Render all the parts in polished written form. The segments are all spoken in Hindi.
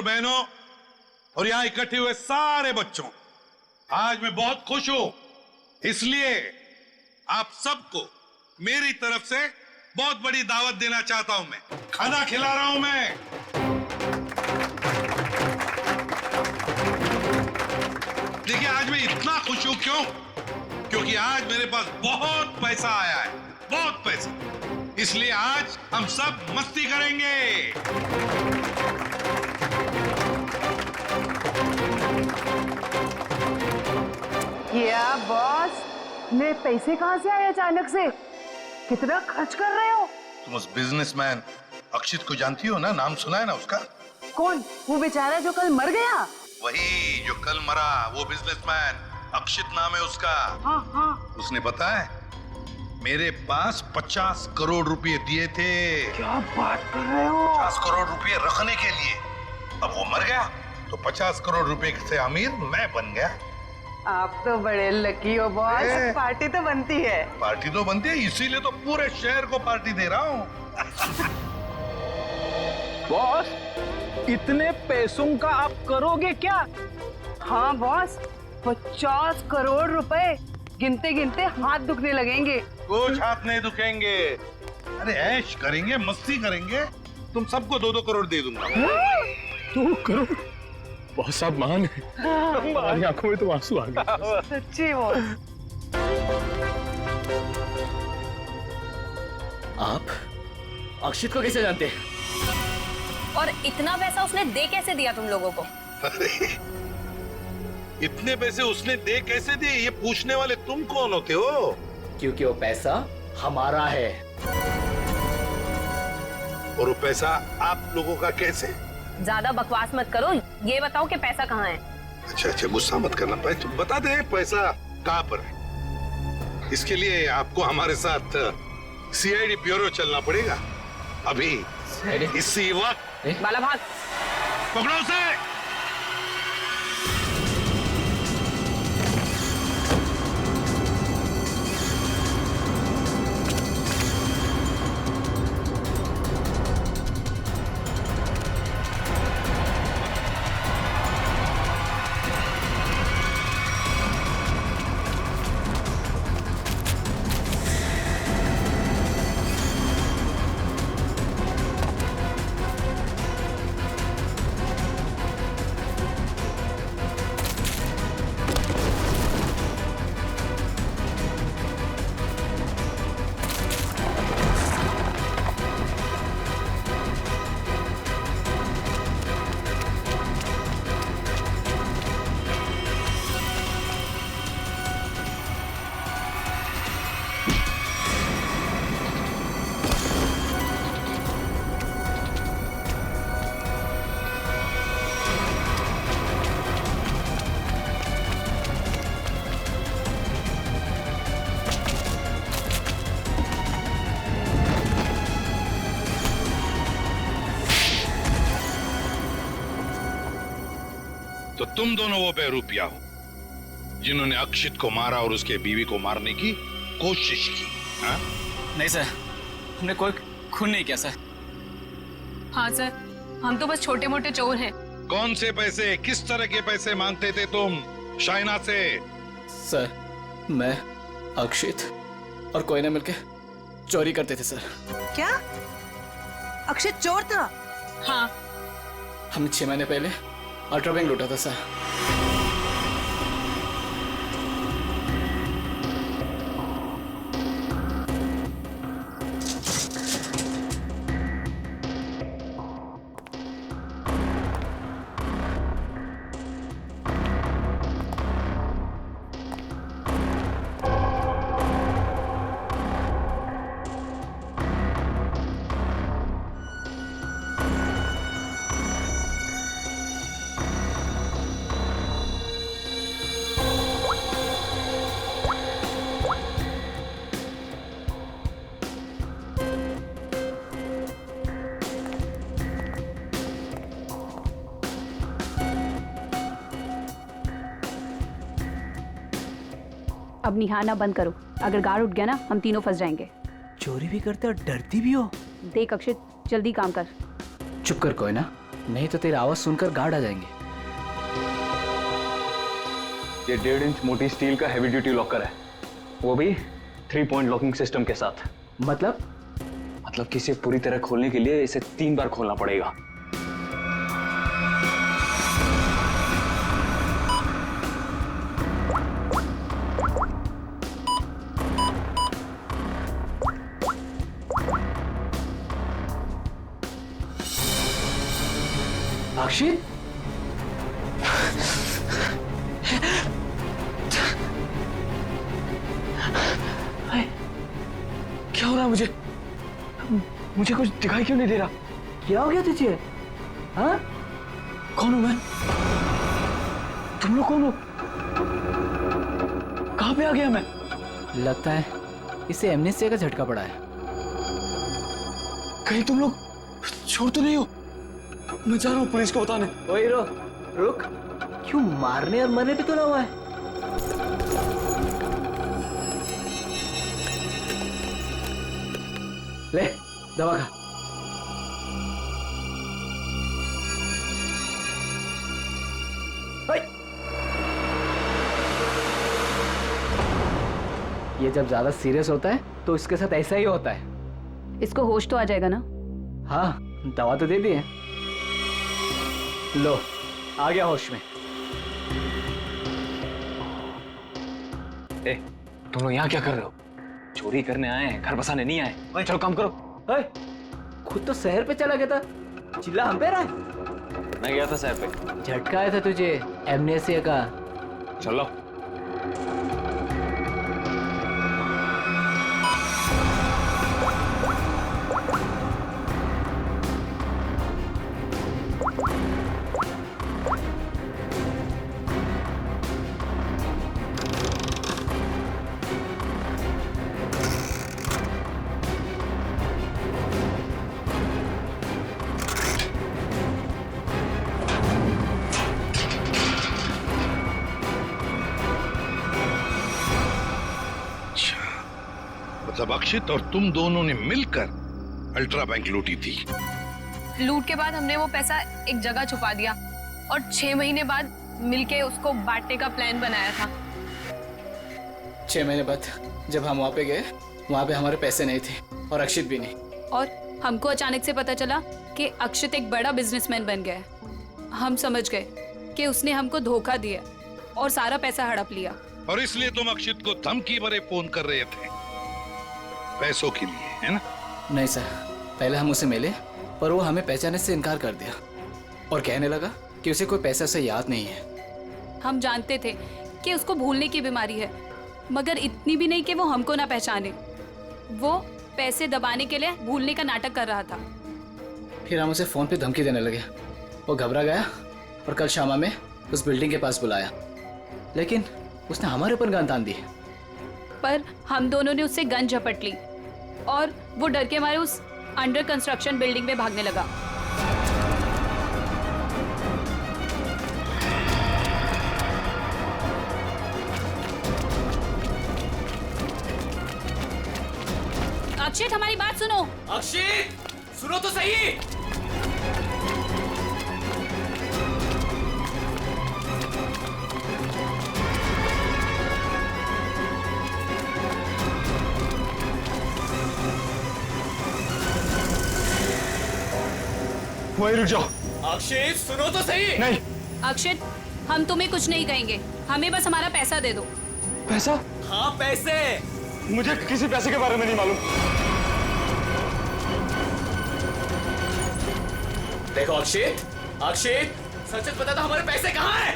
और बहनों और यहाँ इकट्ठे हुए सारे बच्चों, आज मैं बहुत खुश हूं, इसलिए आप सबको मेरी तरफ से बहुत बड़ी दावत देना चाहता हूं। मैं खाना खिला रहा हूं मैं। देखिए, आज मैं इतना खुश हूं क्यों? क्योंकि आज मेरे पास बहुत पैसा आया है, बहुत पैसा। इसलिए आज हम सब मस्ती करेंगे। क्या बॉस, मेरे पैसे कहाँ से आए अचानक से? कितना खर्च कर रहे हो? तुम उस बिजनेसमैन अक्षित को जानती हो ना? नाम सुना है ना उसका? कौन? वो बेचारा जो कल मर गया? वही जो कल मरा, वो बिजनेसमैन अक्षित नाम है उसका। हाँ हाँ। उसने पता है मेरे पास 50 करोड़ रुपए दिए थे। क्या बात कर रहे हो? 50 करोड़ रुपए रखने के लिए। अब वो मर गया तो 50 करोड़ रुपए से अमीर मैं बन गया। आप तो बड़े लकी हो बॉस। पार्टी तो बनती है। पार्टी तो बनती है, इसीलिए तो पूरे शहर को पार्टी दे रहा हूँ। बॉस, इतने पैसों का आप करोगे क्या? हाँ बॉस, 50 करोड़ रुपए गिनते गिनते हाथ दुखने लगेंगे। कुछ हाथ नहीं दुखेंगे। अरे ऐश करेंगे, मस्ती करेंगे। तुम सबको 2-2 करोड़ दे दूंगा। 2 करोड़? बहुत साहब मान है। हमारी आंखों में तो आंसू आ गए। सच्ची बॉस। आप अक्षित को कैसे जानते हैं? और इतना पैसा उसने दे कैसे दिया तुम लोगों को? अरे इतने पैसे उसने दे कैसे दिए, ये पूछने वाले तुम कौन होते हो? क्योंकि वो पैसा हमारा है। और वो पैसा आप लोगों का कैसे? ज्यादा बकवास मत करो, ये बताओ कि पैसा कहाँ है? अच्छा, गुस्सा मत करना। तुम बता दे पैसा कहाँ पर है। इसके लिए आपको हमारे साथ सीआईडी ब्यूरो चलना पड़ेगा अभी, इसी वक्त। बाला भाग। पकड़ो उसे। तो तुम दोनों वो बेरूपिया हो जिन्होंने अक्षित को मारा और उसके बीवी को मारने की कोशिश की। हा? नहीं सर, हमने कोई खून नहीं किया सर। हाँ सर, हम तो बस छोटे मोटे चोर हैं। कौन से पैसे, किस तरह के पैसे मांगते थे तुम शाइना से? सर, मैं, अक्षित और कोई ना मिलके चोरी करते थे सर। क्या? अक्षित चोर था? हाँ। हमने 6 महीने पहले अल्ट्रा बैंक लूटा था सर। अब निहारना बंद करो, अगर गार्ड उठ गया ना हम तीनों फंस जाएंगे। चोरी भी करते और डरती भी हो। देख अक्षित, जल्दी काम कर। चुप कर कोई ना, नहीं तो तेरी आवाज सुनकर गार्ड आ जाएंगे। ये 1.5 इंच मोटी स्टील का हैवी ड्यूटी लॉकर है, वो भी 3 पॉइंट लॉकिंग सिस्टम के साथ। मतलब कि इसे पूरी तरह खोलने के लिए इसे 3 बार खोलना पड़ेगा। अक्षित, क्या हो रहा है मुझे कुछ दिखाई क्यों नहीं दे रहा? क्या हो गया तुझे? हाँ? कौन हूं मैं? तुम लोग कौन हो? कहां पे आ गया मैं? लगता है इसे एमनेस्टिया का झटका पड़ा है। कहीं तुम लोग छोड़ तो नहीं हो? मैं जा रहा हूं पुलिस को बताने। ओए रुक, क्यों मारने और मरने पे तुला हुआ है? ले दवा खा। ये जब ज्यादा सीरियस होता है तो इसके साथ ऐसा ही होता है। इसको होश तो आ जाएगा ना? हाँ, दवा तो दे दी है। लो, आ गया होश में। ए, तुम लोग यहाँ क्या कर रहे हो? चोरी करने आए हैं, घर बसाने नहीं आए। चलो काम करो। खुद तो शहर पे चला गया था, चिल्ला हम पे रहा है। मैं गया था शहर पे। झटका आया था तुझे एमनेस्टिया का। चलो। मतलब अक्षित और तुम दोनों ने मिलकर अल्ट्रा बैंक लूटी थी। लूट के बाद हमने वो पैसा एक जगह छुपा दिया और 6 महीने बाद मिलके उसको बांटने का प्लान बनाया था। 6 महीने बाद जब हम वहाँ पे गए, वहाँ पे हमारे पैसे नहीं थे और अक्षित भी नहीं। और हमको अचानक से पता चला कि अक्षित एक बड़ा बिजनेसमैन बन गया है। हम समझ गए कि उसने हमको धोखा दिया और सारा पैसा हड़प लिया। और इसलिए तुम अक्षित को धमकी भरे फोन कर रहे थे पैसों के लिए, है ना? नहीं सर, पहले हम उसे मिले पर वो हमें पहचानने से इनकार कर दिया और कहने लगा कि उसे कोई पैसा से याद नहीं है। हम जानते थे कि उसको भूलने की बीमारी है, मगर इतनी भी नहीं कि वो हमको ना पहचाने। वो पैसे दबाने के लिए भूलने का नाटक कर रहा था। फिर हम उसे फोन पे धमकी देने लगे। वो घबरा गया और कल शामा में उस बिल्डिंग के पास बुलाया, लेकिन उसने हमारे ऊपर गन तान दी। पर हम दोनों ने उससे गन झपट ली और वो डर के मारे उस अंडर कंस्ट्रक्शन बिल्डिंग में भागने लगा। अक्षित, हमारी बात सुनो। अक्षित, सुनो तो सही। वहीं रुक जाओ। अक्षित, सुनो तो सही। नहीं। अक्षित, हम तुम्हें कुछ नहीं कहेंगे, हमें बस हमारा पैसा दे दो। पैसा? हाँ, पैसे। मुझे किसी पैसे के बारे में नहीं मालूम। देखो अक्षित, सच सच बता दो, हमारे पैसे कहाँ हैं?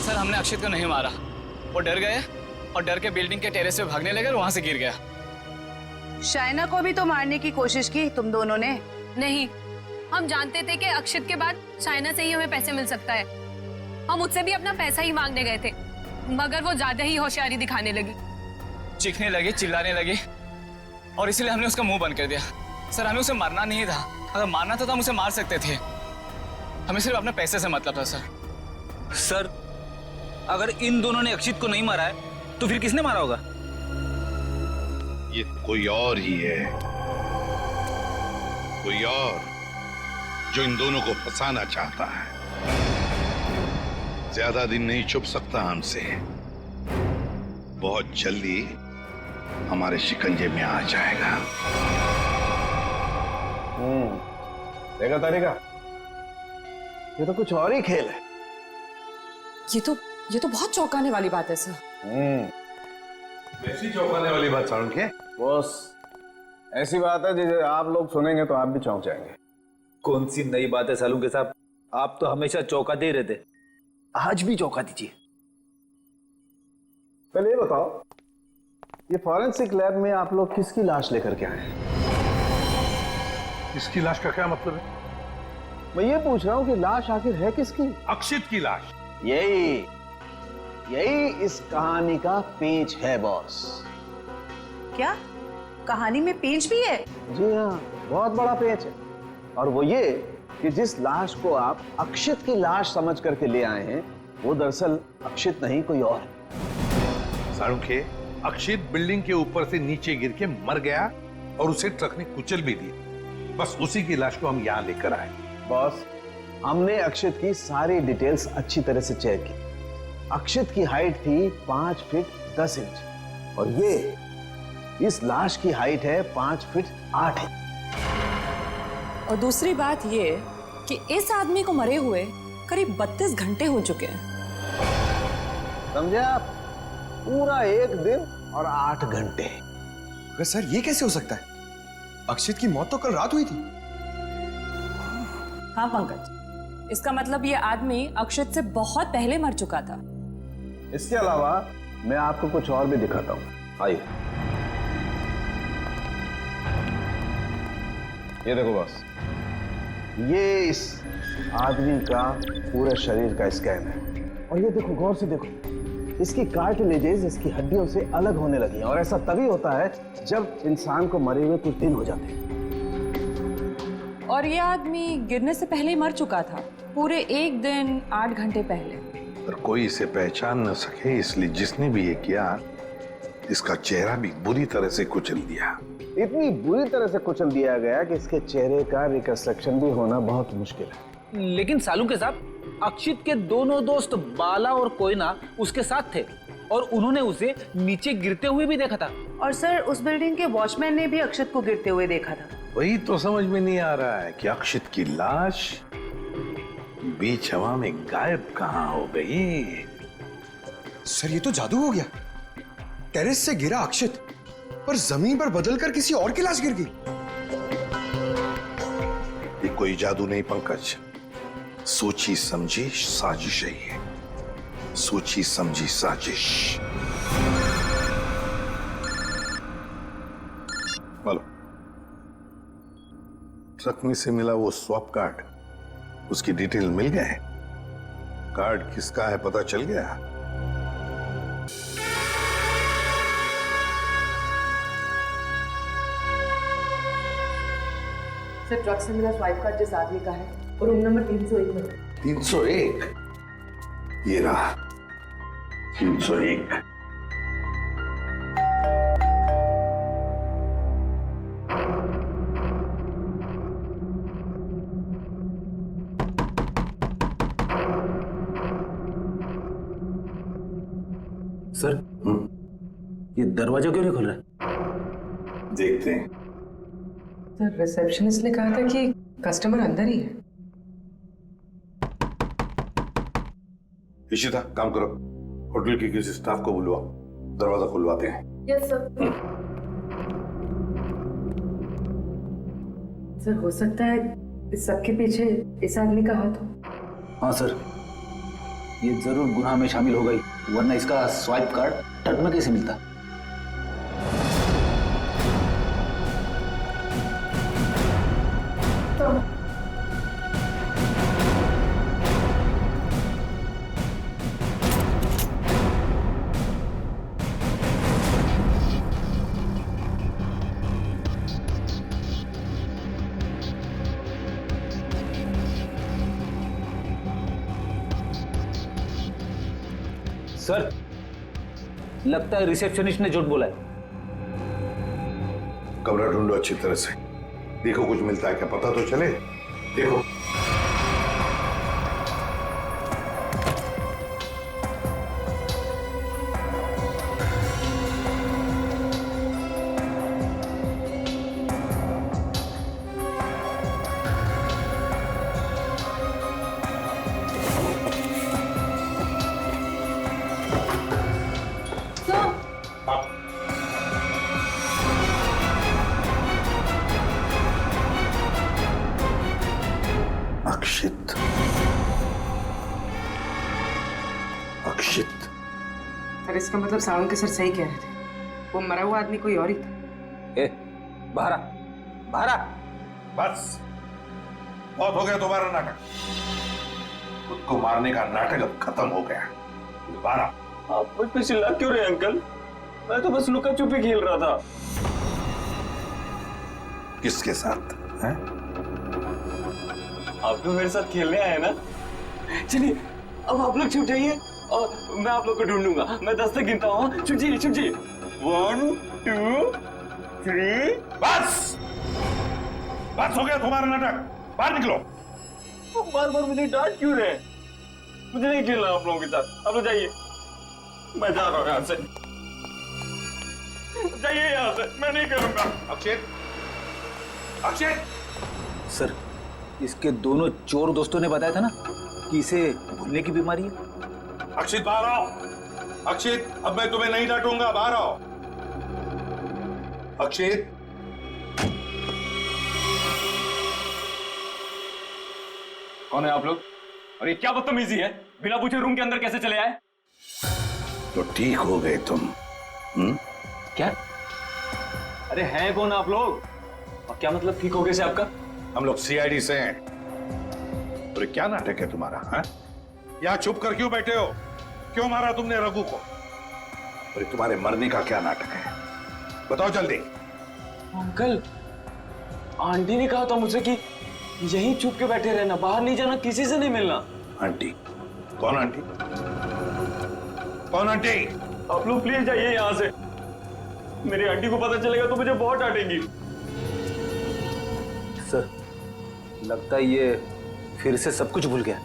सर, हमने अक्षित को नहीं मारा। वो डर गए और डर के बिल्डिंग के टेरेस पे भागने लगे और वहां से गिर गया। शाइना को भी तो मारने की कोशिश की तुम दोनों ने। नहीं, हम जानते थे कि अक्षित के बाद शाइना से ही हमें पैसे मिल सकता है। हम उससे भी अपना पैसा ही मांगने गए थे, मगर वो ज्यादा ही होशियारी दिखाने लगी। चीखने लगी, चिल्लाने लगी और इसलिए हमने उसका मुंह बंद कर दिया। सर, हमें उसे मारना नहीं था। अगर मारना था तो हम उसे मार सकते थे। हमें सिर्फ अपने पैसे से मतलब था। सर, अगर इन दोनों ने अक्षित को नहीं मारा है तो फिर किसने मारा होगा? ये कोई और ही है। कोई और जो इन दोनों को फंसाना चाहता है। ज्यादा दिन नहीं छुप सकता हमसे, बहुत जल्दी हमारे शिकंजे में आ जाएगा। देखा तारिका, ये तो कुछ और ही खेल है। ये तो बहुत चौंकाने वाली बात है सर। ऐसी चौंकाने वाली बात सारुण के? बॉस, ऐसी बात है जिसे आप लोग सुनेंगे तो आप भी चौंक जाएंगे। कौन सी नई बात है सालू के साहब? आप तो हमेशा चौंकाते ही रहते, आज भी चौंका दीजिए। पहले ये बताओ, ये फॉरेंसिक लैब में आप लोग किसकी लाश लेकर के आए हैं? इसकी लाश का क्या मतलब है? मैं ये पूछ रहा हूँ कि लाश आखिर है किसकी? अक्षित की लाश। यही इस कहानी का पेच है बॉस। क्या कहानी में पेच भी है? जी हाँ, बहुत बड़ा पेच है। और वो ये कि जिस लाश को आप अक्षित की लाश समझ करके ले आए हैं, वो दरअसल अक्षित नहीं, कोई और है। सारुण के, अक्षित बिल्डिंग के ऊपर से नीचे गिर के मर गया और उसे ट्रक ने कुचल भी दिया। बस उसी की लाश को हम यहाँ लेकर आए। बॉस, हमने अक्षित की सारी डिटेल्स अच्छी तरह से चेक की। अक्षित की हाइट थी 5 फीट 10 इंच और ये इस लाश की हाइट है 5 फीट 8 इंच। और दूसरी बात ये कि इस आदमी को मरे हुए करीब 32 घंटे हो चुके हैं। समझे आप? पूरा 1 दिन और 8 घंटे। अगर सर ये कैसे हो सकता है? अक्षित की मौत तो कल रात हुई थी। हाँ पंकज, इसका मतलब ये आदमी अक्षित से बहुत पहले मर चुका था। इसके अलावा मैं आपको कुछ और भी दिखाता हूँ। आइए, ये देखो बॉस, ये इस आदमी का पूरे शरीर का स्कैन है। और ये देखो, गौर से देखो, इसकी कार्टिलेजेस इसकी हड्डियों से अलग होने लगी हैं। और ऐसा तभी होता है जब इंसान को मरे हुए कुछ दिन हो जाते हैं। और ये आदमी गिरने से पहले ही मर चुका था, पूरे 1 दिन 8 घंटे पहले। पर कोई इसे पहचान न सके, इसलिए जिसने भी ये किया, इसका चेहरा भी बुरी तरह से कुचल दिया। इतनी बुरी तरह से कुचल दिया गया कि इसके चेहरे का रिकंस्ट्रक्शन भी होना बहुत मुश्किल है। लेकिन सालू के साहब, अक्षित के दोनों दोस्त बाला और कोयना उसके साथ थे और उन्होंने उसे नीचे गिरते हुए भी देखा था। और सर, उस बिल्डिंग के वॉचमैन ने भी अक्षित को गिरते हुए देखा था। वही तो समझ में नहीं आ रहा है कि अक्षित की लाश बीच हवा में गायब कहां हो गई। सर ये तो जादू हो गया। टेरेस से गिरा अक्षित, पर जमीन पर बदलकर किसी और की लाश गिर गई। ये कोई जादू नहीं पंकज, सोची समझी साजिश है ये। सोची समझी साजिश। बोलो, ट्रक में से मिला वो स्वैप कार्ड, उसकी डिटेल मिल गए? कार्ड किसका है पता चल गया? सर, ट्रक से मिला स्वाइप कार्ड जिस आदमी का है, और रूम नंबर 301 में। 301? ये रहा 301। सर, ये दरवाजा क्यों नहीं खुल रहा है? देखते हैं। सर, रिसेप्शनिस्ट ने कहा था कि कस्टमर अंदर ही है। इशिता, काम करो, होटल के किसी स्टाफ को बुलवाओ, दरवाजा खुलवाते हैं। Yes sir. सर, हो सकता है इस सबके पीछे इस आदमी का हाथ हो। हाँ सर, ये जरूर गुनाह में शामिल हो गई, वरना इसका स्वाइप कार्ड ट्रक में कैसे मिलता? सर, लगता है रिसेप्शनिस्ट ने झूठ बोला है। कमरा ढूंढो अच्छी तरह से। देखो कुछ मिलता है क्या, पता तो चले। देखो अक्षित, अक्षित। सर इसका मतलब सावंत सर सही कह रहे थे, वो मरा हुआ आदमी कोई और ही था। ए, बाहर आ, बाहर आ। बस बहुत हो गया तुम्हारा नाटक। खुद को मारने का नाटक अब खत्म हो गया। दोबारा आप मुझ पे चिल्ला क्यों रहे अंकल? मैं तो बस लुका छुपी खेल रहा था। किसके साथ हैं? आप तो मेरे साथ खेलने आए ना। चलिए अब आप लोग छुप जाइए और मैं आप लोग को ढूंढूंगा। मैं 10 तक गिनता हूँ। छुप जाइए, छुप जाइए। 1 2 3। बस बस हो गया तुम्हारा नाटक। बाहर निकलो। बार बार मुझे डांट क्यों रहे? मुझे नहीं खेलना आप लोगों के साथ। आप लोग जाइए, मैं जा रहा हूँ यहाँ से। जाइए यहाँ से, मैं नहीं करूंगा। अक्षित, अक्षित। सर, इसके दोनों चोर दोस्तों ने बताया था ना कि इसे भूलने की बीमारी है। अक्षित बाहर आओ। अक्षित, अब मैं तुम्हें नहीं डांटूंगा, बाहर आओ। अक्षित, कौन है आप लोग? और ये क्या बदतमीजी है? बिना पूछे रूम के अंदर कैसे चले आए? तो ठीक हो गए तुम। क्या? अरे हैं कौन आप लोग? और क्या मतलब ठीक हो गए से आपका? हम लोग सीआईडी से हैं। और क्या नाटक है तुम्हारा? हैं? यहाँ छुप कर क्यों बैठे हो? क्यों मारा तुमने रघु को? और तुम्हारे मरने का क्या नाटक है? बताओ जल्दी। अंकल, आंटी ने कहा था मुझसे कि यहीं छुप के बैठे रहना, बाहर नहीं जाना, किसी से नहीं मिलना। आंटी? कौन आंटी? कौन आंटी? आप लोग प्लीज जाइए यहाँ से। मेरी आंटी को पता चलेगा तो मुझे बहुत डांटेंगी। सर, लगता है ये फिर से सब कुछ भूल गया।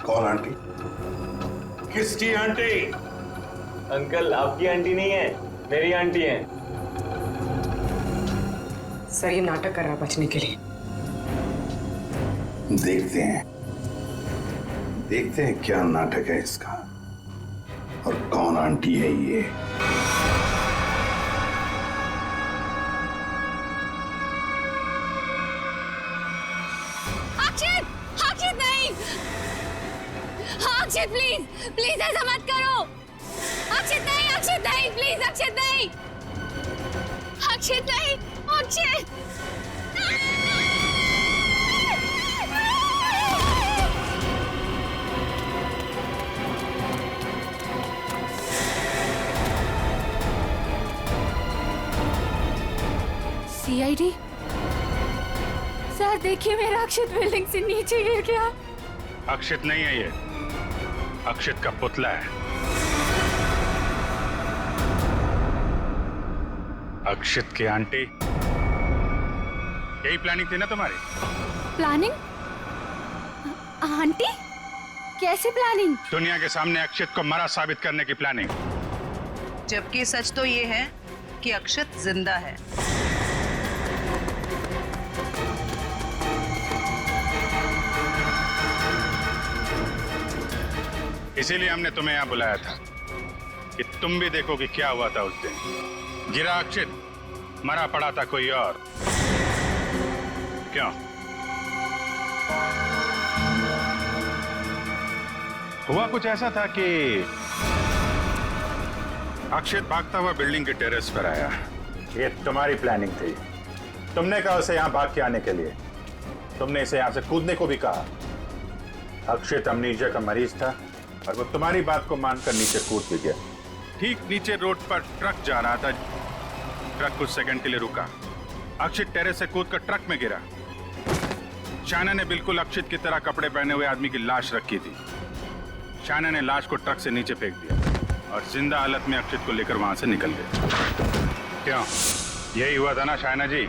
कौन आंटी? किसकी आंटी? अंकल, आपकी आंटी नहीं है, मेरी आंटी है। सर ये नाटक कर रहा बचने के लिए। देखते हैं क्या नाटक है इसका और कौन आंटी है ये। अक्षित, अक्षित नहीं। अक्षित प्लीज, प्लीज ऐसा मत करो। अक्षित नहीं, अक्षित नहीं, प्लीज अक्षित नहीं, अक्षित नहीं, अक्षित। सीआईडी सर, देखिए मेरा अक्षित बिल्डिंग से नीचे गिर गया। अक्षित नहीं है ये, अक्षित का पुतला है। अक्षित की आंटी। यही प्लानिंग थी ना तुम्हारी? प्लानिंग? आंटी? कैसे प्लानिंग? दुनिया के सामने अक्षित को मरा साबित करने की प्लानिंग। जबकि सच तो ये है कि अक्षित जिंदा है। इसीलिए हमने तुम्हें यहां बुलाया था कि तुम भी देखो कि क्या हुआ था उस दिन। गिरा अक्षित, मरा पड़ा था कोई और। क्यों? हुआ कुछ ऐसा था कि अक्षित भागता हुआ बिल्डिंग के टेरेस पर आया। ये तुम्हारी प्लानिंग थी। तुमने कहा उसे यहां भाग के आने के लिए। तुमने इसे यहां से कूदने को भी कहा। अक्षित अमनीजिया का मरीज था और वो तुम्हारी बात को मानकर नीचे कूद भी गया। ठीक नीचे रोड पर ट्रक जा रहा था। ट्रक कुछ सेकंड के लिए रुका। अक्षित टेरेस से कूदकर ट्रक में गिरा। शायना ने बिल्कुल अक्षित की तरह कपड़े पहने हुए आदमी की लाश रखी थी। शायना ने लाश को ट्रक से नीचे फेंक दिया और जिंदा हालत में अक्षित को लेकर वहां से निकल गए। क्यों? यही हुआ था ना शायना जी?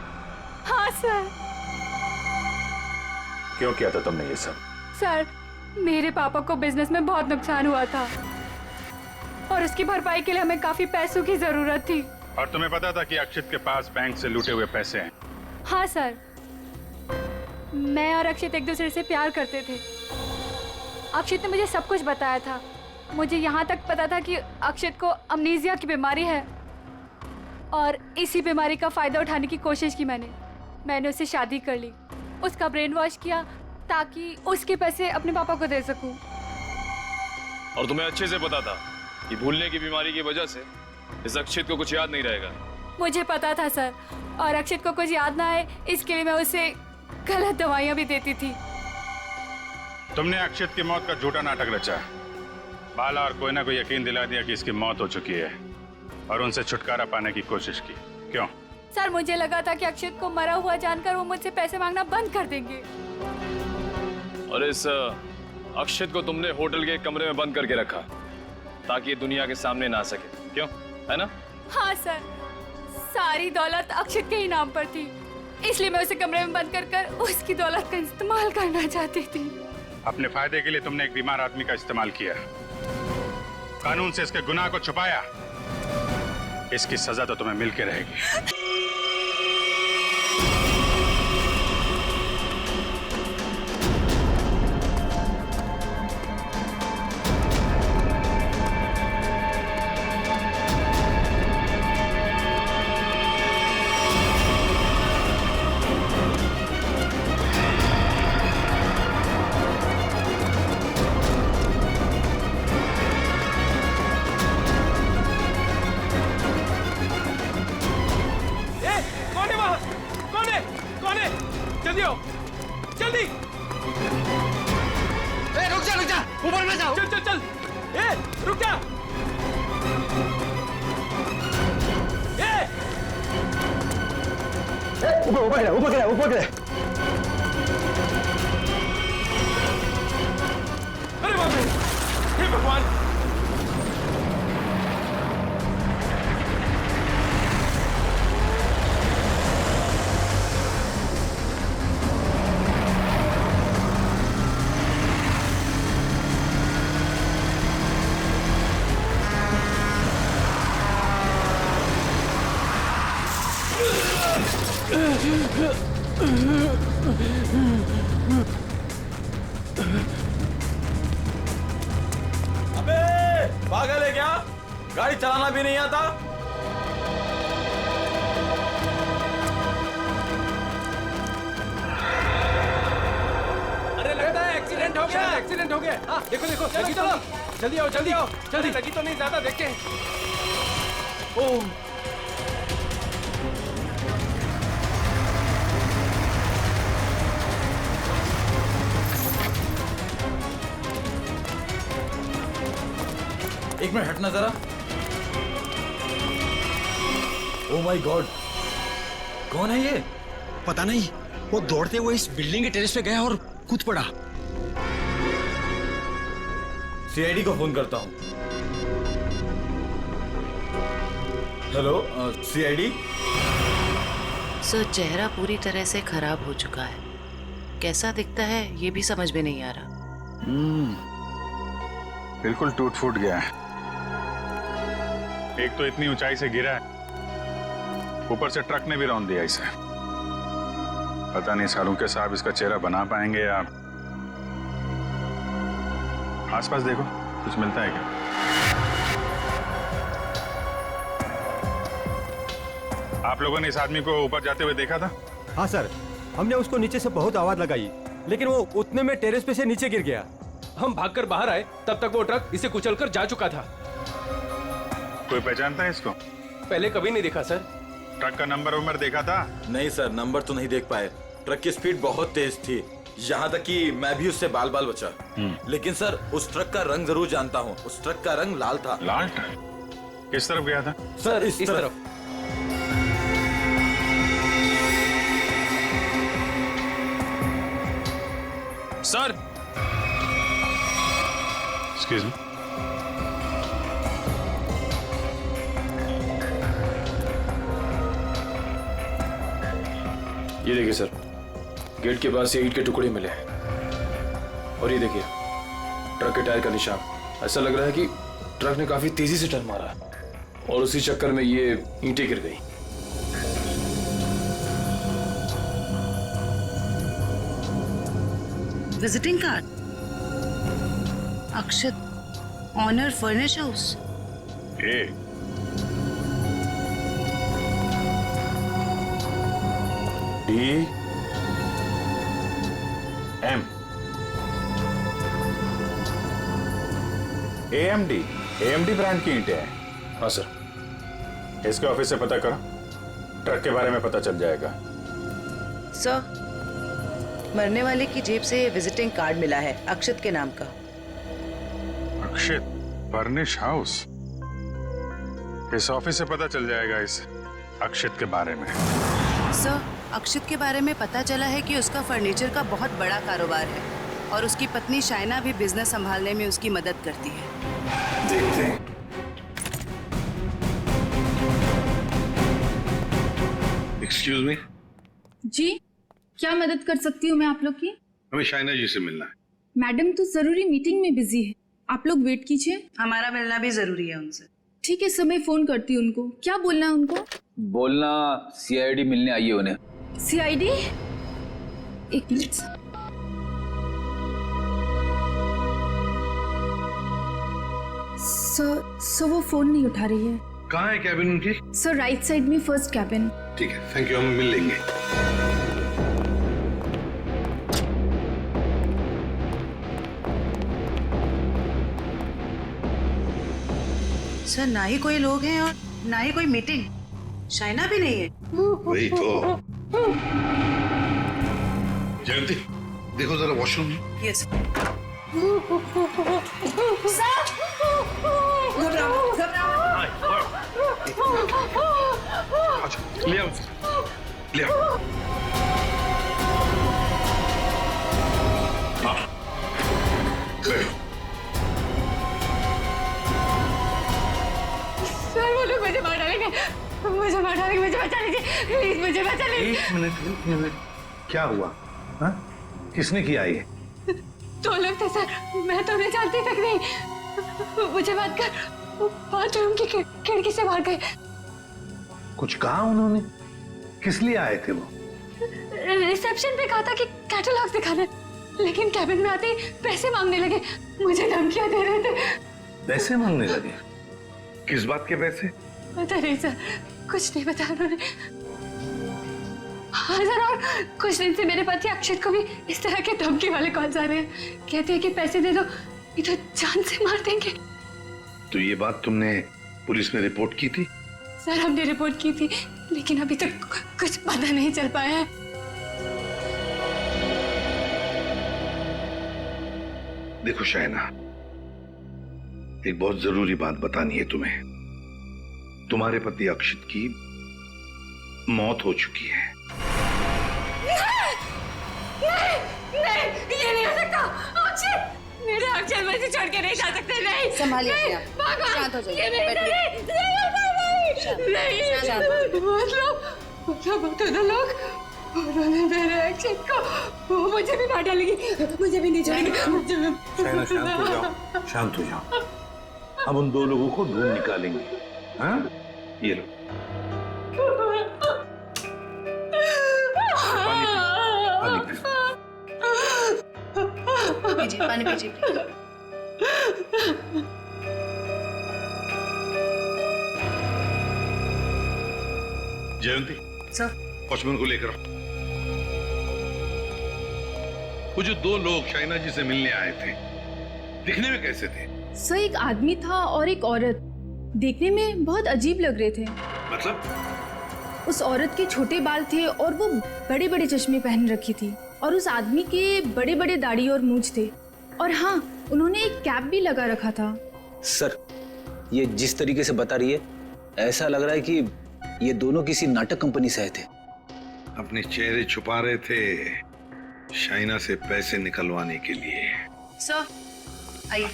हाँ सर। क्यों किया था तुमने ये सब? सर, मेरे पापा को बिजनेस में बहुत नुकसान हुआ था और उसकी भरपाई के लिए हमें काफी पैसों की जरूरत थी। और तुम्हें पता था कि अक्षित के पास बैंक से लूटे हुए पैसे हैं? हाँ सर, मैं और अक्षित एक दूसरे से प्यार करते थे। अक्षित ने मुझे सब कुछ बताया था। मुझे यहाँ तक पता था कि अक्षित को अमनीजिया की बीमारी है और इसी बीमारी का फायदा उठाने की कोशिश की मैंने उससे शादी कर ली, उसका ब्रेन वॉश किया ताकि उसके पैसे अपने पापा को दे सकूं। और तुम्हें अच्छे से पता था कि भूलने की बीमारी की वजह से इस अक्षित को कुछ याद नहीं रहेगा। मुझे पता था सर, और अक्षित को कुछ याद ना आए इसके लिए मैं उसे गलत दवाइयाँ भी देती थी। तुमने अक्षित की मौत का झूठा नाटक रचा। बाला और कोयना को यकीन दिला दिया कि इसकी मौत हो चुकी है और उनसे छुटकारा पाने की कोशिश की। क्यों? सर, मुझे लगा था कि अक्षित को मरा हुआ जानकर वो मुझसे पैसे मांगना बंद कर देंगे। और इस अक्षित को तुमने होटल के कमरे में बंद करके रखा ताकि ये दुनिया के सामने ना आ सके, क्यों? है ना? हाँ सर, सारी दौलत अक्षित के ही नाम पर थी, इसलिए मैं उसे कमरे में बंद कर उसकी दौलत का इस्तेमाल करना चाहती थी। अपने फायदे के लिए तुमने एक बीमार आदमी का इस्तेमाल किया, कानून से इसके गुनाह को छुपाया। इसकी सजा तो तुम्हें मिलके रहेगी। ऊपर गिरा। अरे बाप रे, हे भगवान! अबे पागल है क्या? गाड़ी चलाना भी नहीं आता? अरे लगता है एक्सीडेंट हो गया। एक्सीडेंट हो गया। हाँ, देखो देखो, लगी तो नहीं। जल्दी आओ, जल्दी आओ, जल्दी। लगी तो नहीं ज्यादा, देख के। ओह, एक मिनट हटना जरा। ओह माय गॉड, कौन है ये? पता नहीं, वो दौड़ते हुए इस बिल्डिंग के टेरेस पे गया और कूद पड़ा। सीआईडी को फोन करता हूं। Hello, CID. सर, चेहरा पूरी तरह से खराब हो चुका है। कैसा दिखता है ये भी समझ में नहीं आ रहा। बिल्कुल टूट फूट गया है। एक तो इतनी ऊंचाई से गिरा है, ऊपर से ट्रक ने भी रौंद दिया इसे। पता नहीं सालूके साहब इसका चेहरा बना पाएंगे या। आसपास देखो, कुछ मिलता है क्या? आप लोगों ने इस आदमी को ऊपर जाते हुए देखा था? हाँ सर, हमने उसको नीचे से बहुत आवाज लगाई, लेकिन वो उतने में टेरेस पे से नीचे गिर गया। हम भागकर बाहर आए, तब तक वो ट्रक इसे कुचलकर जा चुका था। कोई पहचानता है इसको? पहले कभी नहीं देखा सर। ट्रक का नंबर देखा था? नहीं सर, नंबर तो नहीं देख पाए। ट्रक की स्पीड बहुत तेज थी, यहाँ तक कि मैं भी उससे बाल बाल बचा। लेकिन सर, उस ट्रक का रंग जरूर जानता हूँ। उस ट्रक का रंग लाल था। लाल ट्रक? किस तरफ गया था? सर, इस तरफ। Sir, excuse me. ये देखिए सर, गेट के पास ये ईंट के टुकड़े मिले हैं। और ये देखिए ट्रक के टायर का निशान। ऐसा लग रहा है कि ट्रक ने काफी तेजी से टर्न मारा और उसी चक्कर में ये ईंटें गिर गई। Visiting card, Akshat, owner furnish house. DM AMD brand की ईंटें हैं। हाँ सर। इसके ऑफिस से पता करो, ट्रक के बारे में पता चल जाएगा। सर, मरने वाले की जेब से विजिटिंग कार्ड मिला है अक्षत के नाम का। अक्षत फर्निश हाउस, इस ऑफिस से पता चल जाएगा इस अक्षत के बारे में। सर, अक्षत के बारे में पता चला है कि उसका फर्नीचर का बहुत बड़ा कारोबार है और उसकी पत्नी शाइना भी बिजनेस संभालने में उसकी मदद करती है। देखते हैं। Excuse me. जी, क्या मदद कर सकती हूँ मैं आप लोग की? हमें शाइना जी से मिलना है। मैडम तो जरूरी मीटिंग में बिजी है, आप लोग वेट कीजिए। हमारा मिलना भी जरूरी है उनसे। ठीक है सर, मैं फोन करती हूँ उनको। क्या बोलना है उनको? बोलना CID मिलने आई है उन्हें। CID? एक मिनट। सर वो फोन नहीं उठा रही है। कहाँ है कैबिन उनकी? सर राइट साइड में फर्स्ट कैबिन। ठीक है, थैंक यू, हम मिल लेंगे। सर, ना ही कोई लोग हैं और ना ही कोई मीटिंग। शाइना भी नहीं है। वही तो। जयंती, देखो जरा वॉशरूम में। यस। ले आओ, ले आओ। सर वो लोग मुझे मार डालेंगे, मुझे मार डालेंगे, मुझे बचा लीजिए प्लीज, मुझे बचा लीजिए। एक मिनट, क्या हुआ? हाँ? किसने किया ये? दो लोग थे सर, मैं तो उन्हें जानती तक नहीं। मुझे बात कर बाथरूम की खिड़की से भाग गए। कुछ कहा उन्होंने? किस लिए आए थे वो? रिसेप्शन पे कहा था कि कैटलॉग दिखाना, लेकिन कैबिन में आते ही पैसे मांगने लगे, मुझे धमकियां दे रहे थे। पैसे मांगने लगे? किस बात के पैसे? पता नहीं सर, कुछ नहीं बताया उन्होंने। हाँ सर, और कुछ दिन से मेरे पति अक्षत को भी इस तरह के धमकी वाले कॉल्स आ रहे हैं। कहते हैं कि पैसे दे दो, ये तो जान से मार देंगे। तो ये बात तुमने पुलिस में रिपोर्ट की थी? सर हमने रिपोर्ट की थी, लेकिन अभी तक कुछ पता नहीं चल पाया है। देखो शाइना, एक बहुत जरूरी बात बतानी है तुम्हें। तुम्हारे पति अक्षत की मौत हो चुकी है। नहीं, ये नहीं हो सकता। अक्षत, मेरे अक्षत मुझे छोड़ के नहीं जा सकते। नहीं, संभालिए नहीं, अपने आप। भागो। शांत हो जाइए, ये नहीं, बैठिए। नहीं, शांत हो जाइए। मतलब दोनों लोग, उन्होंने मेरे अक्षत को, वो मुझे भी मार डालेगी, मुझे भी नहीं छोड़ेगी। शाइना, शांत हो जाओ, शांत हो जाओ। अब उन दो लोगों को ढूंढ निकालेंगे। हाँ, ये लो। पानी पीजिए, पानी पीजिए प्लीज। जयंती, सर, वॉचमैन को लेकर आओ। वो जो दो लोग शाइना जी से मिलने आए थे, दिखने में कैसे थे? सर एक आदमी था और एक औरत, देखने में बहुत अजीब लग रहे थे। मतलब? उस औरत के छोटे बाल थे और वो बड़े बड़े चश्मे पहन रखी थी, और उस आदमी के बड़े बड़े दाढ़ी और मूंछ थे, और हाँ, उन्होंने एक कैप भी लगा रखा था। सर, ये जिस तरीके से बता रही है, ऐसा लग रहा है कि ये दोनों किसी नाटक कंपनी से आए थे। अपने चेहरे छुपा रहे थे शाइना से पैसे निकलवाने के लिए। सर, आइए।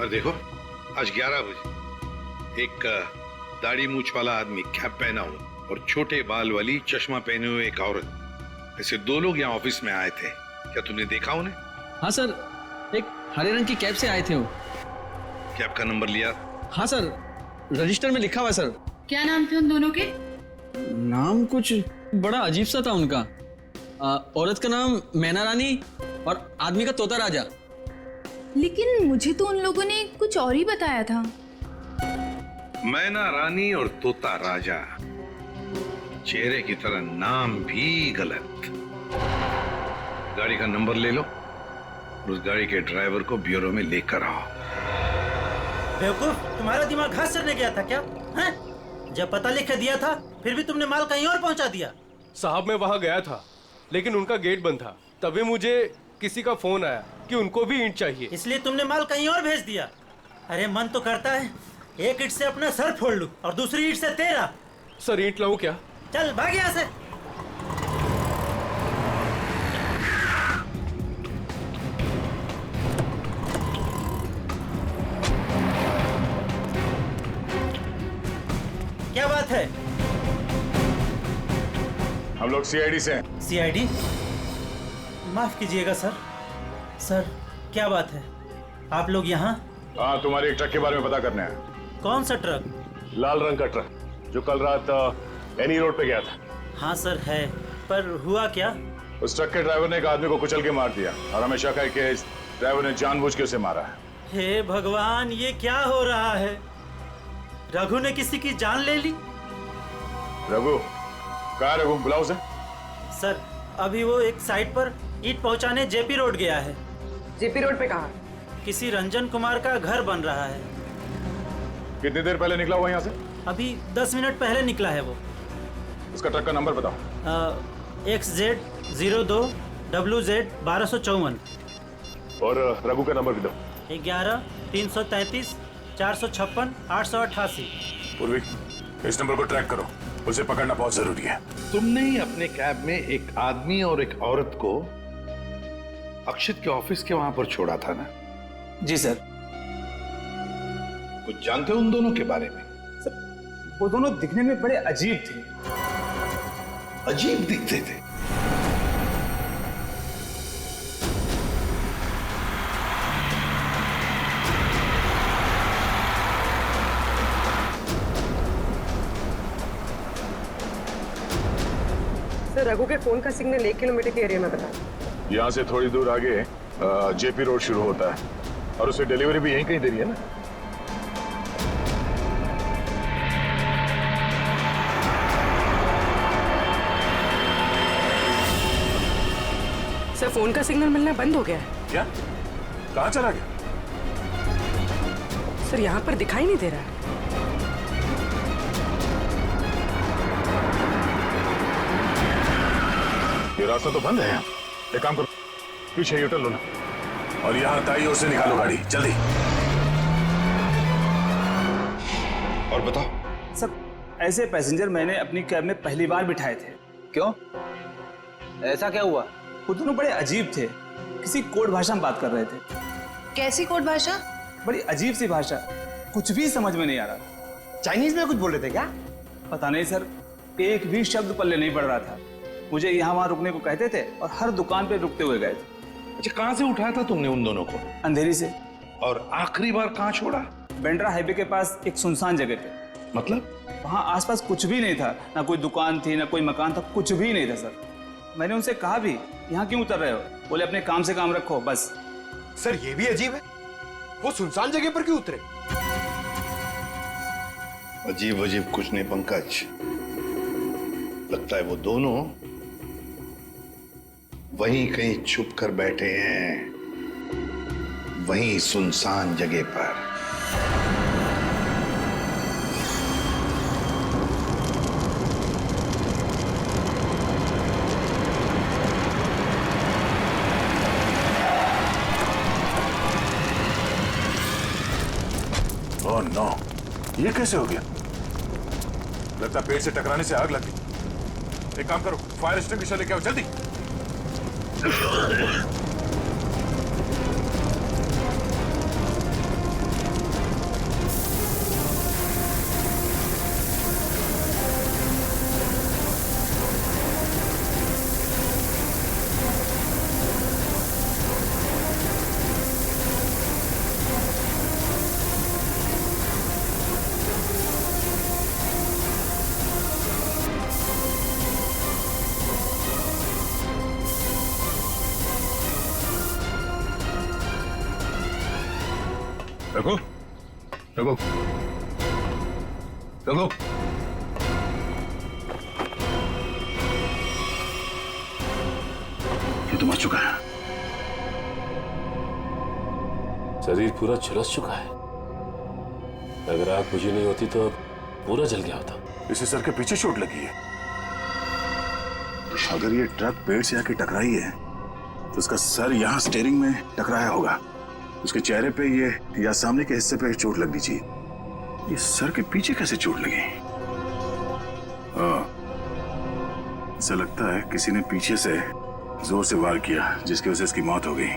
और देखो, आज 11 बजे एक दाढ़ी मूंछ वाला आदमी कैप पहना हुआ और छोटे बाल वाली चश्मा पहने हुए एक औरत, ऐसे 2 लोग यहाँ ऑफिस में आए थे। क्या तुमने देखा उन्हें? हाँ सर, एक हरे रंग की कैब से आए थे वो। कैब का नंबर लिया? हाँ सर, रजिस्टर में लिखा हुआ है सर। क्या नाम थे उन दोनों के? नाम कुछ बड़ा अजीब सा था उनका। औरत का नाम मैना रानी और आदमी का तोता राजा। लेकिन मुझे तो उन लोगों ने कुछ और ही बताया था। मैना रानी और तोता राजा, चेहरे की तरह नाम भी गलत। गाड़ी का नंबर ले लो और उस गाड़ी के ड्राइवर को ब्यूरो में लेकर आओ। बेवकूफ, तुम्हारा दिमाग घास चढ़ने गया था क्या? हैं? जब पता लिख के दिया था फिर भी तुमने माल कहीं और पहुंचा दिया। साहब मैं वहाँ गया था लेकिन उनका गेट बंद था, तभी मुझे किसी का फोन आया कि उनको भी ईंट चाहिए, इसलिए तुमने माल कहीं और भेज दिया। अरे मन तो करता है एक ईंट से अपना सर फोड़ लूं और दूसरी ईंट से तेरा। सर ईंट लाऊं क्या? चल भाग यहाँ से। क्या बात है? हम लोग सीआईडी से हैं। सीआईडी? माफ कीजिएगा सर। सर क्या बात है, आप लोग यहाँ? हाँ, तुम्हारे एक ट्रक के बारे में पता करने हैं। कौन सा ट्रक? लाल रंग का ट्रक जो कल रात एनी रोड पे गया था। हाँ सर है, पर हुआ क्या? उस ट्रक के ड्राइवर ने एक आदमी को कुचल के मार दिया और हमें शक है कि इस ड्राइवर ने जानबूझ के उसे मारा है। हे भगवान, ये क्या हो रहा है? रघु ने किसी की जान ले ली? रघु? कहाँ रघु? बुलाओ उसे। सर अभी वो एक साइट पर ईंट पहुंचाने जेपी रोड गया है। जेपी रोड पे कहाँ? किसी रंजन कुमार का घर बन रहा है। कितनी देर पहले निकला हुआ यहाँ से? अभी 10 मिनट पहले निकला है वो। उसका ट्रक का नंबर बताओ। XZ02 WZ 1254। और रघु का नंबर भी दो। 11 333 456 888। पूर्वी, इस नंबर को ट्रैक करो, उसे पकड़ना बहुत जरूरी है। तुमने ही अपने कैब में एक आदमी और एक औरत को अक्षित के ऑफिस के वहां पर छोड़ा था ना? जी सर। कुछ जानते हो उन दोनों के बारे में? सर वो दोनों दिखने में बड़े अजीब थे। अजीब दिखते थे? रघु के फोन का सिग्नल 1 किलोमीटर के एरिया में बता। यहाँ से थोड़ी दूर आगे जेपी रोड शुरू होता है और उसे डिलीवरी भी यहीं कहीं दे रही है ना? सर फोन का सिग्नल मिलना बंद हो गया है। क्या? कहाँ चला गया? सर यहाँ पर दिखाई नहीं दे रहा है। ये रास्ता तो बंद है। एक काम करो, पीछे यूटर्न लो ना और यहाँ दाईं ओर से निकालो गाड़ी, जल्दी। और बताओ। सर ऐसे पैसेंजर मैंने अपनी कैब में पहली बार बिठाए थे। क्यों? ऐसा क्या हुआ? वो दोनों बड़े अजीब थे, किसी कोड भाषा में बात कर रहे थे। कैसी कोड भाषा? बड़ी अजीब सी भाषा, कुछ भी समझ में नहीं आ रहा। चाइनीज में कुछ बोल रहे थे क्या? पता नहीं सर, एक भी शब्द पल्ले नहीं पड़ रहा था। मुझे यहाँ वहाँ रुकने को कहते थे और हर दुकान पे रुकते हुए गए थे। अच्छा, कहाँ से उठाया था तुमने उन दोनों को? अंधेरी से। और आखिरी बार कहाँ छोड़ा? बेंड्रा हाईवे के पास एक सुनसान जगह पे। मतलब? वहाँ आसपास कुछ भी नहीं था, ना कोई दुकान थी ना कोई मकान था, कुछ भी नहीं था सर। मैंने उनसे कहा भी यहाँ क्यों उतर रहे हो? बोले अपने काम से काम रखो बस। सर ये भी अजीब है, वो सुनसान जगह पर क्यों उतरे? अजीब अजीब कुछ नहीं पंकज, लगता है वो दोनों वहीं कहीं छुप कर बैठे हैं, वहीं सुनसान जगह पर। ओह नो, ये कैसे हो गया? लगता है पेड़ से टकराने से आग लग गई। एक काम करो, फायर एक्सटिंग्विशर लेके आओ जल्दी। रघु, रघु, रघु। ये तो मर चुका है। शरीर पूरा झुलस चुका है। अगर आग बुझी नहीं होती तो पूरा जल गया होता। इसे सर के पीछे चोट लगी है। अगर ये ट्रक पेड़ से आके टकराई है तो उसका सर यहाँ स्टीयरिंग में टकराया होगा। उसके चेहरे पे ये या सामने के हिस्से पे चोट लगनी चाहिए। ये सर के पीछे कैसे चोट लगी? ऐसा लगता है किसी ने पीछे से जोर से वार किया, जिसकी वजह से इसकी मौत हो गई।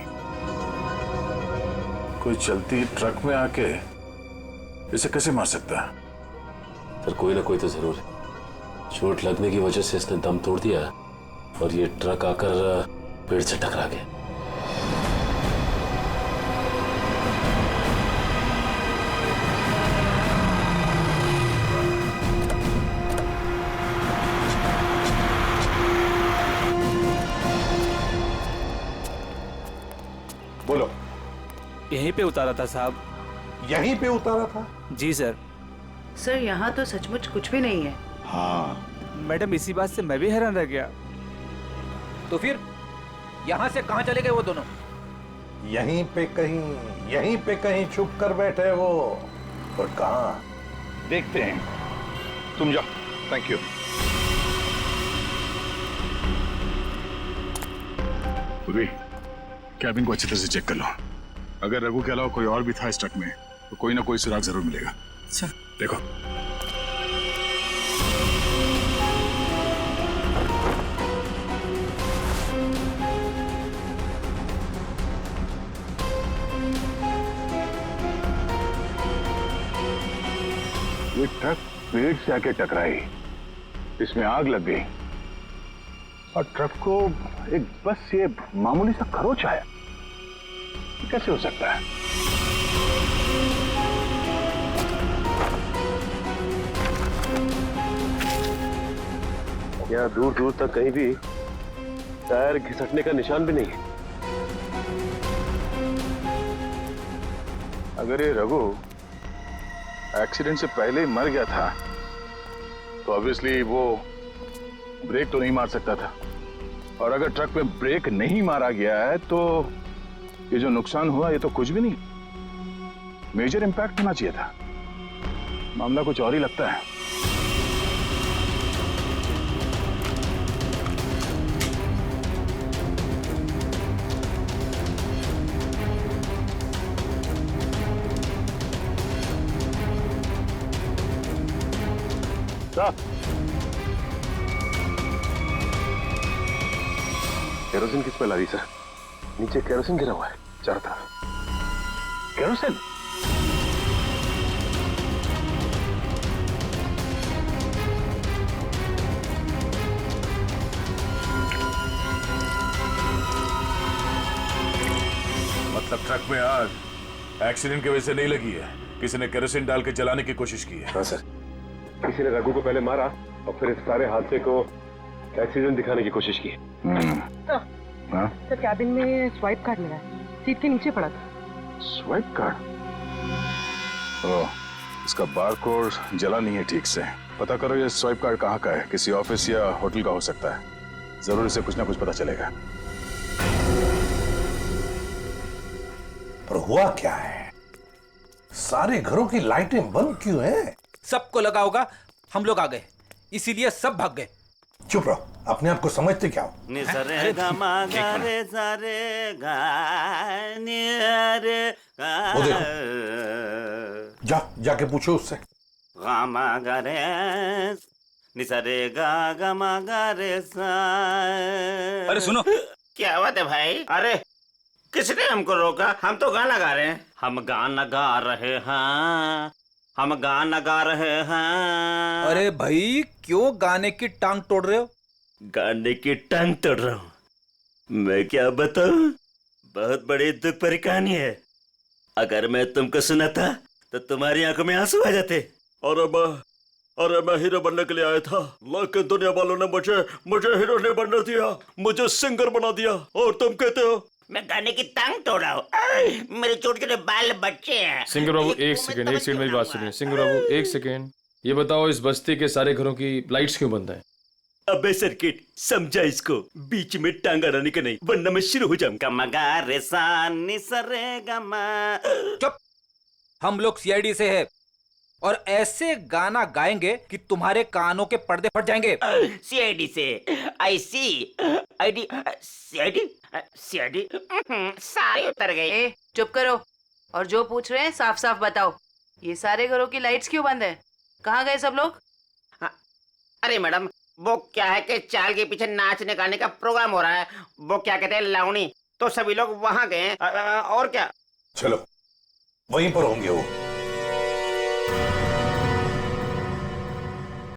कोई चलती ट्रक में आके इसे कैसे मार सकता है? पर कोई ना कोई तो जरूर है। चोट लगने की वजह से इसने दम तोड़ दिया और ये ट्रक आकर पेड़ से टकरा गया। बोलो। यहीं पे उतारा था साहब। यहीं पे उतारा था? जी सर। सर यहाँ तो सचमुच कुछ भी नहीं है। हाँ मैडम, इसी बात से मैं भी हैरान रह गया। तो फिर यहाँ से कहाँ चले गए वो दोनों? यहीं पे कहीं छुप कर बैठे वो। और कहाँ? देखते हैं। तुम जाओ। Thank you. पूर्वी, कैबिन को अच्छी तरह से चेक कर लो। अगर रघु के अलावा कोई और भी था इस ट्रक में तो कोई ना कोई सुराग जरूर मिलेगा। अच्छा देखो। ये ट्रक पेड़ से आके टकराई, इसमें आग लग गई और ट्रक को एक बस ये मामूली सा खरोच आया। कैसे हो सकता है? यहाँ दूर दूर तक कहीं भी टायर घिसटने का निशान भी नहीं है। अगर ये रघु एक्सीडेंट से पहले ही मर गया था तो ऑब्वियसली वो ब्रेक तो नहीं मार सकता था, और अगर ट्रक में ब्रेक नहीं मारा गया है तो ये जो नुकसान हुआ ये तो कुछ भी नहीं, मेजर इंपैक्ट होना चाहिए था। मामला कुछ और ही लगता है। केरोसिन किस पे लगी सर? नीचे केरोसिन गिरा हुआ है चारों तरफ। केरोसिन? मतलब ट्रक में आग एक्सीडेंट की वजह से नहीं लगी है, किसी ने केरोसिन डाल के जलाने की कोशिश की है। हाँ सर, किसी ने रघु को पहले मारा और फिर इस सारे हादसे को एक्सीडेंट दिखाने की कोशिश की। तो कैबिन में स्वाइप कार्ड मिला है, सीट के नीचे पड़ा था। Swipe card? ओह, इसका बारकोड जला नहीं है ठीक से। पता करो ये स्वाइप कार्ड कहाँ का है, किसी ऑफिस या होटल का हो सकता है। जरूर इसे कुछ ना कुछ पता चलेगा। पर हुआ क्या है? सारे घरों की लाइटें बंद क्यों हैं? सबको लगा होगा हम लोग आ गए, इसीलिए सब भाग गए। चुप रहो, अपने आप को समझते क्या हो? वो देखो, जाके पूछो उससे। अरे सुनो। क्या बात है भाई? अरे किसने हमको रोका? हम तो गाना गा रहे हैं। हम गाना गा रहे हैं, हम गाना गा रहे हैं। अरे भाई क्यों गाने की टांग तोड़ रहे हो? गाने की टांग तोड़ रहा हूँ? मैं क्या बताऊं, बहुत बड़ी दुख भरी कहानी है। अगर मैं तुमको सुनाता तो तुम्हारी आंखों में आंसू आ जाते। अरे मैं हीरो बनने के लिए आया था, लेकिन दुनिया वालों ने मुझे हीरो नहीं बनने दिया, मुझे सिंगर बना दिया। और तुम कहते हो मैं गाने की टांग तोड़ा हूँ। मेरे छोटे छोटे बाल बच्चे हैं। सिंगर बाबू एक सेकंड मेरी बात सुनिए। सिंगर बाबू एक सेकंड, ये बताओ इस बस्ती के सारे घरों की लाइट्स क्यों बंद है? अबे सर्किट, समझा इसको, बीच में टांग अड़ाने का नहीं, वरना मैं शुरू हो जाऊंगा। मगा रे सा नि सा रे गा मा। चुप, हम लोग सीआईडी से है और ऐसे गाना गाएंगे कि तुम्हारे कानों के पर्दे फट जाएंगे। सीआईडी से? आई सी आईडी सीआईडी सीआईडी सारे उतर गए। ए, चुप करो और जो पूछ रहे हैं साफ साफ बताओ। ये सारे घरों की लाइट्स क्यों बंद है? कहाँ गए सब लोग? अरे मैडम, वो क्या है कि चाल के पीछे नाचने गाने का प्रोग्राम हो रहा है, वो क्या कहते हैं लावणी, तो सभी लोग वहां गए और क्या। चलो वहीं पर होंगे वो।